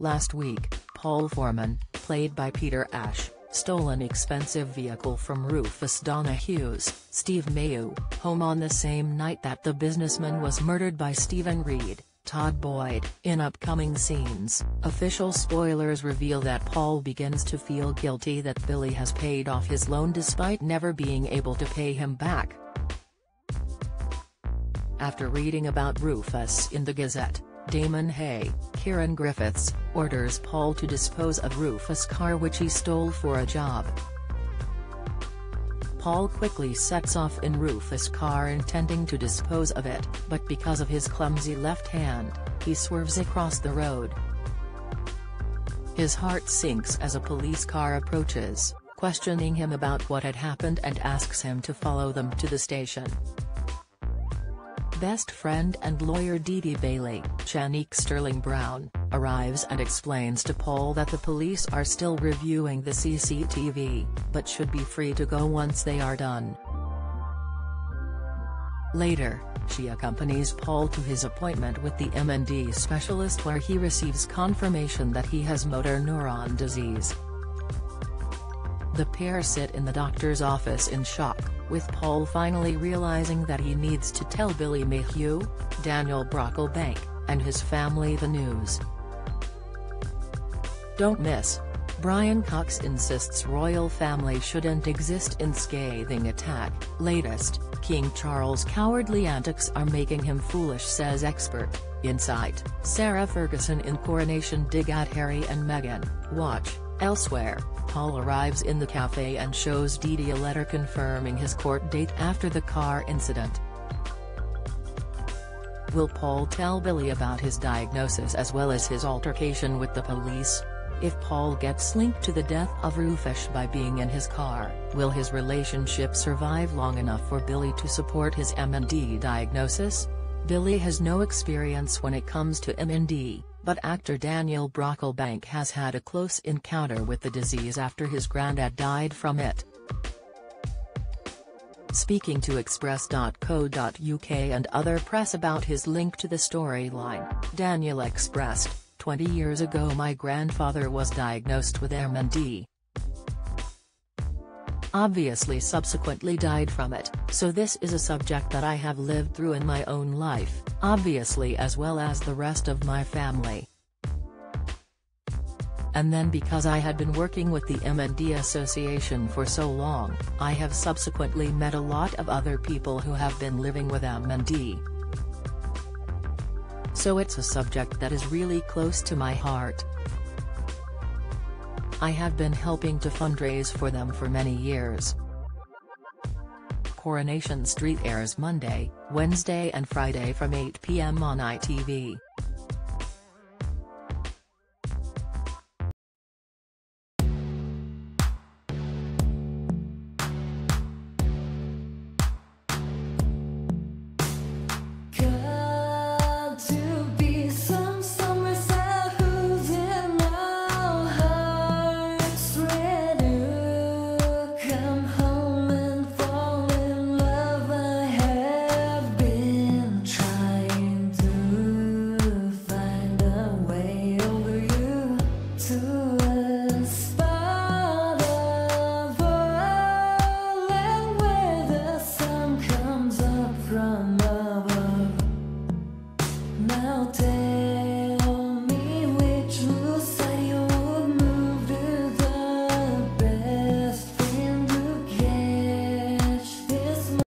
Last week, Paul Foreman, played by Peter Ash, stole an expensive vehicle from Rufus Donahue's, Steve Mayu, home on the same night that the businessman was murdered by Stephen Reed, Todd Boyd. In upcoming scenes, official spoilers reveal that Paul begins to feel guilty that Billy has paid off his loan despite never being able to pay him back. After reading about Rufus in the Gazette, Damon Hay, Kieran Griffiths, orders Paul to dispose of Rufus' car which he stole for a job. Paul quickly sets off in Rufus' car intending to dispose of it, but because of his clumsy left hand, he swerves across the road. His heart sinks as a police car approaches, questioning him about what had happened and asks him to follow them to the station. Best friend and lawyer Dee Dee Bailey, Chanique Sterling Brown, arrives and explains to Paul that the police are still reviewing the CCTV, but should be free to go once they are done. Later, she accompanies Paul to his appointment with the MND specialist where he receives confirmation that he has motor neuron disease. The pair sit in the doctor's office in shock, with Paul finally realizing that he needs to tell Billy Mayhew, Daniel Brocklebank, and his family the news. Don't miss. Brian Cox insists royal family shouldn't exist in scathing attack. Latest, King Charles' cowardly antics are making him foolish says expert. Insight, Sarah Ferguson in Coronation dig at Harry and Meghan. Watch. Elsewhere, Paul arrives in the cafe and shows Dee Dee a letter confirming his court date after the car incident. Will Paul tell Billy about his diagnosis as well as his altercation with the police? If Paul gets linked to the death of Rufus by being in his car, will his relationship survive long enough for Billy to support his MND diagnosis? Billy has no experience when it comes to MND. But actor Daniel Brocklebank has had a close encounter with the disease after his granddad died from it. Speaking to Express.co.uk and other press about his link to the storyline, Daniel expressed, 20 years ago my grandfather was diagnosed with MND. Obviously subsequently died from it, so this is a subject that I have lived through in my own life, obviously as well as the rest of my family. And then because I had been working with the MND Association for so long, I have subsequently met a lot of other people who have been living with MND. So it's a subject that is really close to my heart. I have been helping to fundraise for them for many years. Coronation Street airs Monday, Wednesday and Friday from 8 p.m. on ITV.